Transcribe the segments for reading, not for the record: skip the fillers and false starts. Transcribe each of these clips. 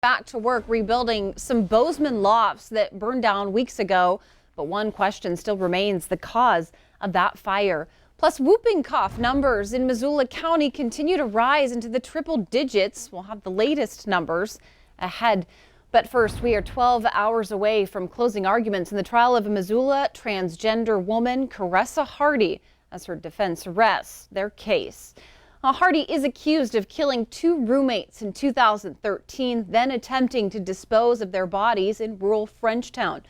Back to work rebuilding some Bozeman lofts that burned down weeks ago. But one question still remains: the cause of that fire. Plus, whooping cough numbers in Missoula County continue to rise into the triple digits. We'll have the latest numbers ahead. But first, we are 12 hours away from closing arguments in the trial of a Missoula transgender woman, Caressa Hardy, as her defense rests their case. Hardy is accused of killing two roommates in 2013, then attempting to dispose of their bodies in rural Frenchtown.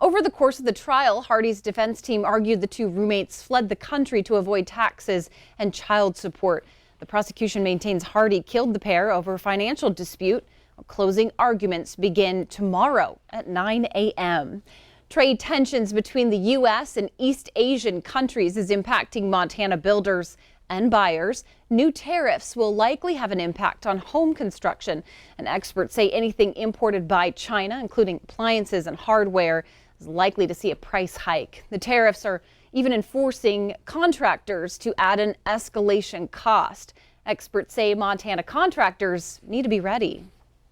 Over the course of the trial, Hardy's defense team argued the two roommates fled the country to avoid taxes and child support. The prosecution maintains Hardy killed the pair over a financial dispute. Closing arguments begin tomorrow at 9 a.m. Trade tensions between the U.S. and East Asian countries is impacting Montana builders and buyers. New tariffs will likely have an impact on home construction, and experts say anything imported by China, including appliances and hardware, is likely to see a price hike. The tariffs are even enforcing contractors to add an escalation cost. Experts say Montana contractors need to be ready.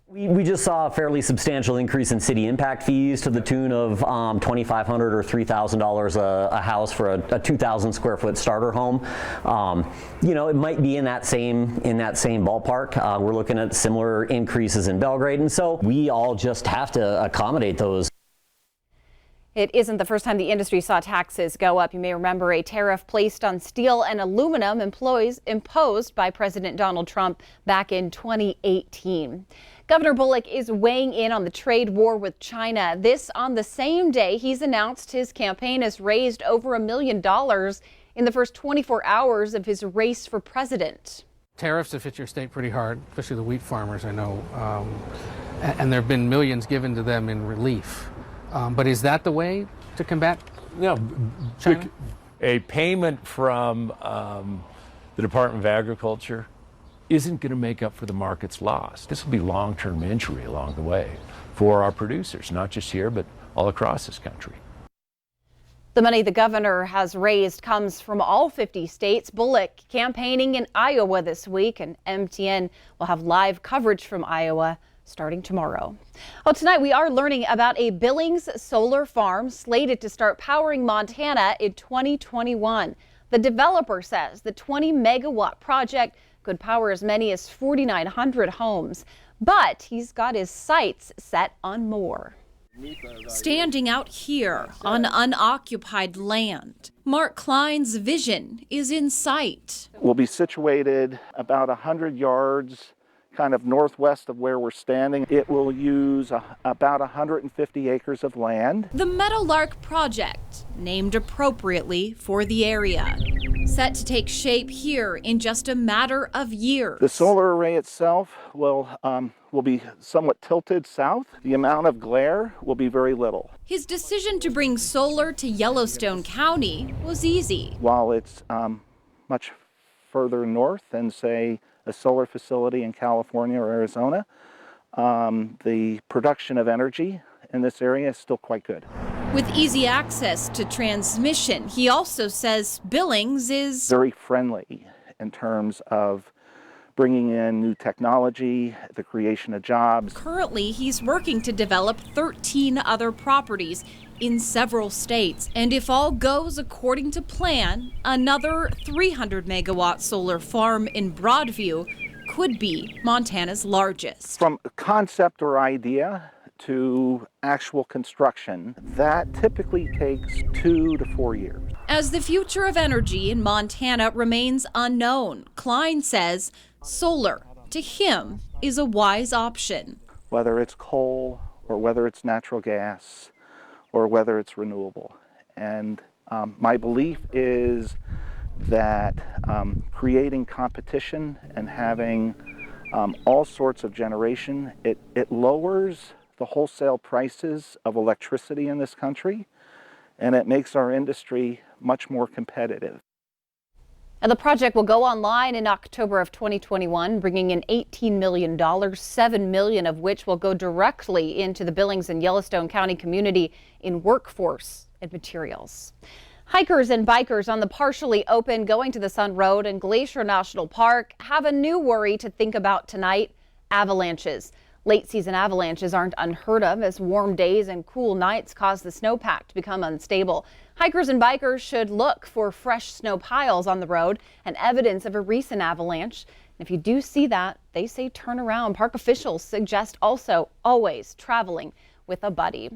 We just saw a fairly substantial increase in city impact fees to the tune of $2,500 or $3,000 a house for a 2,000 square foot starter home. It might be in that same ballpark. We're looking at similar increases in Belgrade, and so we all just have to accommodate those. It isn't the first time the industry saw taxes go up. You may remember a tariff placed on steel and aluminum imposed by President Donald Trump back in 2018. Governor Bullock is weighing in on the trade war with China. This on the same day he's announced his campaign has raised over $1 million in the first 24 hours of his race for president. Tariffs have hit your state pretty hard, especially the wheat farmers, I know. And there have been millions given to them in relief. But is that the way to combat China? A payment from the Department of Agriculture isn't going to make up for the market's loss. This will be long-term injury along the way for our producers, not just here, but all across this country. The money the governor has raised comes from all 50 states. Bullock campaigning in Iowa this week, and MTN will have live coverage from Iowa starting tomorrow. Tonight we are learning about a Billings solar farm slated to start powering Montana in 2021. The developer says the 20 megawatt project could power as many as 4,900 homes, but he's got his sights set on more. Standing out here on unoccupied land, Mark Klein's vision is in sight. We'll be situated about 100 yards kind of northwest of where we're standing. It will use about 150 acres of land. The Meadowlark project, named appropriately for the area, set to take shape here in just a matter of years. The solar array itself will be somewhat tilted south. The amount of glare will be very little. His decision to bring solar to Yellowstone County was easy. While it's much further north than, say, a solar facility in California or Arizona, the production of energy in this area is still quite good. With easy access to transmission, he also says Billings is very friendly in terms of bringing in new technology, the creation of jobs. Currently, he's working to develop 13 other properties in several states. And if all goes according to plan, another 300 megawatt solar farm in Broadview could be Montana's largest. From concept or idea to actual construction, that typically takes 2 to 4 years. As the future of energy in Montana remains unknown, Klein says solar, to him, is a wise option. Whether it's coal or whether it's natural gas or whether it's renewable. And my belief is that creating competition and having all sorts of generation, it lowers the wholesale prices of electricity in this country, and it makes our industry much more competitive. And the project will go online in October of 2021, bringing in $18 million, $7 million of which will go directly into the Billings and Yellowstone County community in workforce and materials. Hikers and bikers on the partially open Going to the Sun Road and Glacier National Park have a new worry to think about tonight: avalanches. Late season avalanches aren't unheard of, as warm days and cool nights cause the snowpack to become unstable. Hikers and bikers should look for fresh snow piles on the road and evidence of a recent avalanche. And if you do see that, they say turn around. Park officials suggest also always traveling with a buddy.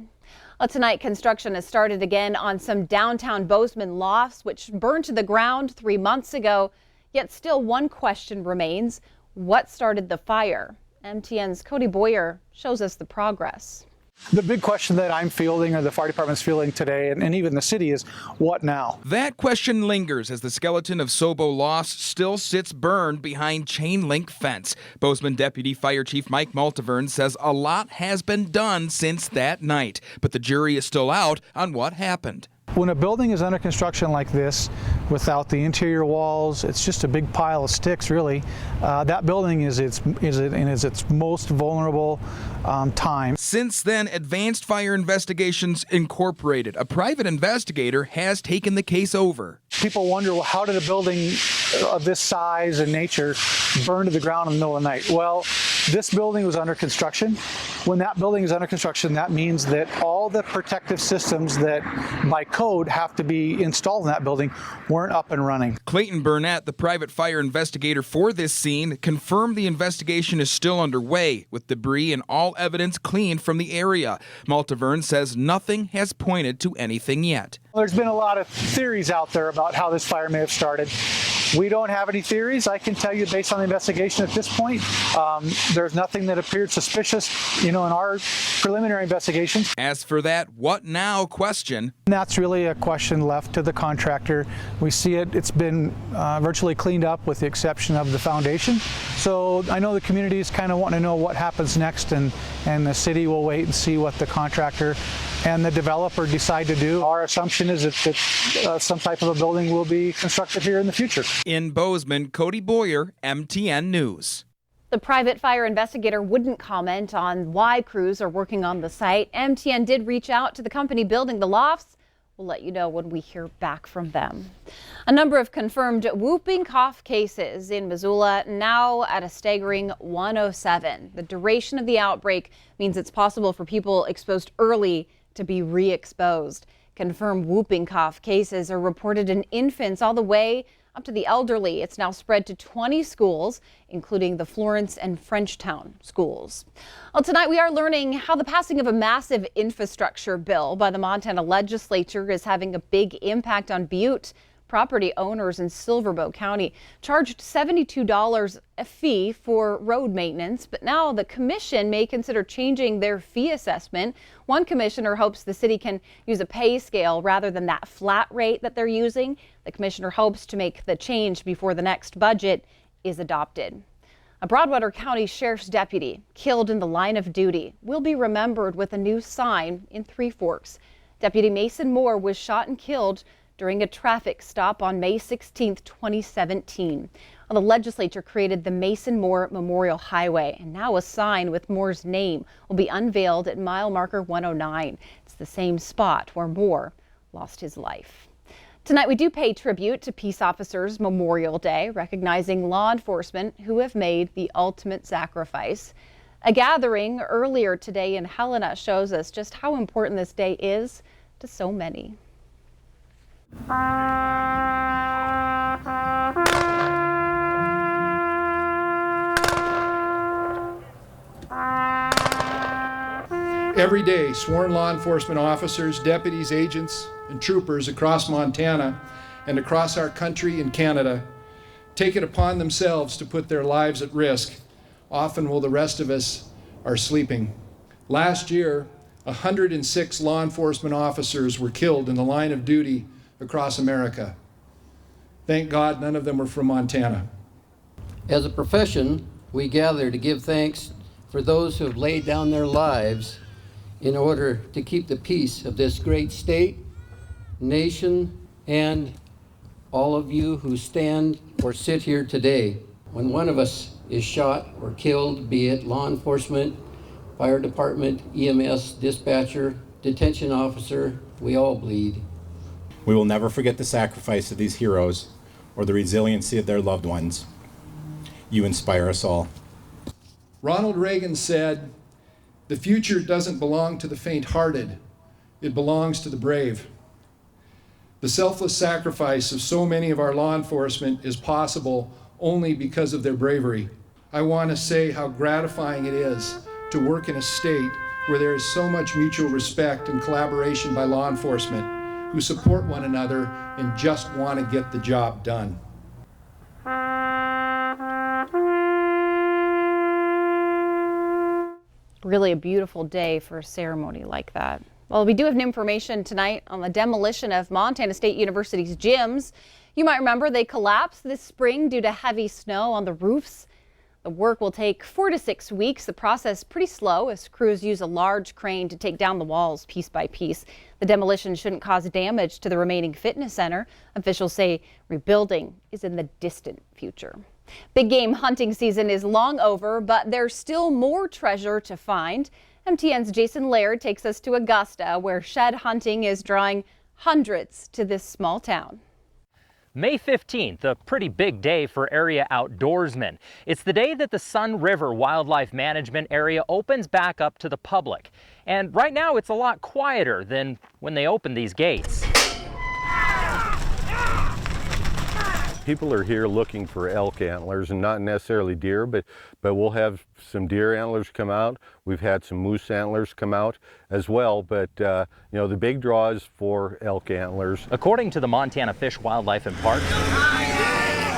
Well, tonight, construction has started again on some downtown Bozeman lofts, which burned to the ground 3 months ago. Yet still one question remains: what started the fire? MTN's Cody Boyer shows us the progress. The big question that I'm fielding, or the fire department's fielding today, and even the city, is what now? That question lingers as the skeleton of Sobo Lofts still sits burned behind chain link fence. Bozeman Deputy Fire Chief Mike Maltaverne says a lot has been done since that night, but the jury is still out on what happened. When a building is under construction like this, without the interior walls, it's just a big pile of sticks, really. That building is in its most vulnerable time. Since then, Advanced Fire Investigations Incorporated, a private investigator, has taken the case over. People wonder, well, how did a building of this size and nature burn to the ground in the middle of the night? Well, this building was under construction. When that building is under construction, that means that all the protective systems that by code have to be installed in that building weren't up and running. Clayton Burnett, the private fire investigator for this scene, confirmed the investigation is still underway, with debris and all evidence cleaned from the area. Maltaverne says nothing has pointed to anything yet. There's been a lot of theories out there about how this fire may have started. We don't have any theories. I can tell you, based on the investigation at this point, there's nothing that appeared suspicious, in our preliminary investigation. As for that what now question, that's really a question left to the contractor. We see it's been virtually cleaned up with the exception of the foundation. So I know the community is kind of wanting to know what happens next, and the city will wait and see what the contractor and the developer decide to do. Our assumption is that some type of a building will be constructed here in the future. In Bozeman, Cody Boyer, MTN News. The private fire investigator wouldn't comment on why crews are working on the site. MTN did reach out to the company building the lofts. We'll let you know when we hear back from them. A number of confirmed whooping cough cases in Missoula, now at a staggering 107. The duration of the outbreak means it's possible for people exposed early to be re-exposed. Confirmed whooping cough cases are reported in infants all the way up to the elderly. It's now spread to 20 schools, including the Florence and Frenchtown schools. Well, tonight we are learning how the passing of a massive infrastructure bill by the Montana legislature is having a big impact on Butte. Property owners in Silverbow County charged $72 a fee for road maintenance, but now the commission may consider changing their fee assessment. One commissioner hopes the city can use a pay scale rather than that flat rate that they're using. The commissioner hopes to make the change before the next budget is adopted. A Broadwater County Sheriff's deputy killed in the line of duty will be remembered with a new sign in Three Forks. Deputy Mason Moore was shot and killed during a traffic stop on May 16, 2017. The legislature created the Mason Moore Memorial Highway, and now a sign with Moore's name will be unveiled at mile marker 109. It's the same spot where Moore lost his life. Tonight we do pay tribute to Peace Officers Memorial Day, recognizing law enforcement who have made the ultimate sacrifice. A gathering earlier today in Helena shows us just how important this day is to so many. Every day, sworn law enforcement officers, deputies, agents, and troopers across Montana and across our country and Canada take it upon themselves to put their lives at risk, often while the rest of us are sleeping. Last year, 106 law enforcement officers were killed in the line of duty across America. Thank God none of them were from Montana. As a profession, we gather to give thanks for those who have laid down their lives in order to keep the peace of this great state, nation, and all of you who stand or sit here today. When one of us is shot or killed, be it law enforcement, fire department, EMS, dispatcher, detention officer, we all bleed. We will never forget the sacrifice of these heroes or the resiliency of their loved ones. You inspire us all. Ronald Reagan said, The future doesn't belong to the faint-hearted. It belongs to the brave. The selfless sacrifice of so many of our law enforcement is possible only because of their bravery. I want to say how gratifying it is to work in a state where there is so much mutual respect and collaboration by law enforcement, who support one another and just want to get the job done. Really a beautiful day for a ceremony like that. Well, we do have information tonight on the demolition of Montana State University's gyms. You might remember they collapsed this spring due to heavy snow on the roofs. The work will take 4 to 6 weeks. The process pretty slow as crews use a large crane to take down the walls piece by piece. The demolition shouldn't cause damage to the remaining fitness center. Officials say rebuilding is in the distant future. Big game hunting season is long over, but there's still more treasure to find. MTN's Jason Laird takes us to Augusta, where shed hunting is drawing hundreds to this small town. May 15th, a pretty big day for area outdoorsmen. It's the day that the Sun River Wildlife Management Area opens back up to the public. And right now it's a lot quieter than when they opened these gates. People are here looking for elk antlers, and not necessarily deer, but we'll have some deer antlers come out. We've had some moose antlers come out as well, but you know, the big draw is for elk antlers. According to the Montana Fish, Wildlife and Parks,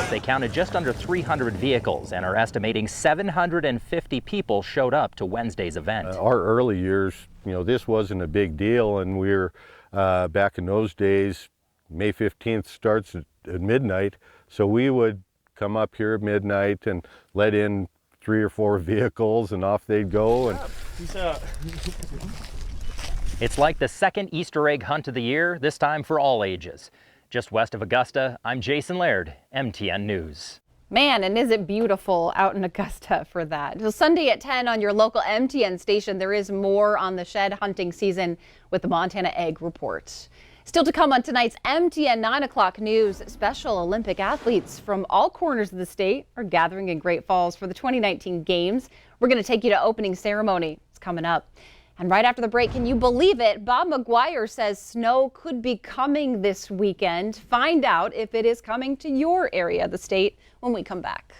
they counted just under 300 vehicles and are estimating 750 people showed up to Wednesday's event. Our early years, you know, this wasn't a big deal, and we were back in those days. May 15th starts at midnight. So we would come up here at midnight and let in 3 or 4 vehicles, and off they'd go. And it's like the second Easter egg hunt of the year, this time for all ages. Just west of Augusta, I'm Jason Laird, MTN News. Man, and is it beautiful out in Augusta for that. So Sunday at 10 on your local MTN station, there is more on the shed hunting season with the Montana Ag Report. Still to come on tonight's MTN 9 o'clock news, Special Olympic athletes from all corners of the state are gathering in Great Falls for the 2019 Games. We're going to take you to opening ceremony. It's coming up. And right after the break, can you believe it? Bob McGuire says snow could be coming this weekend. Find out if it is coming to your area of the state when we come back.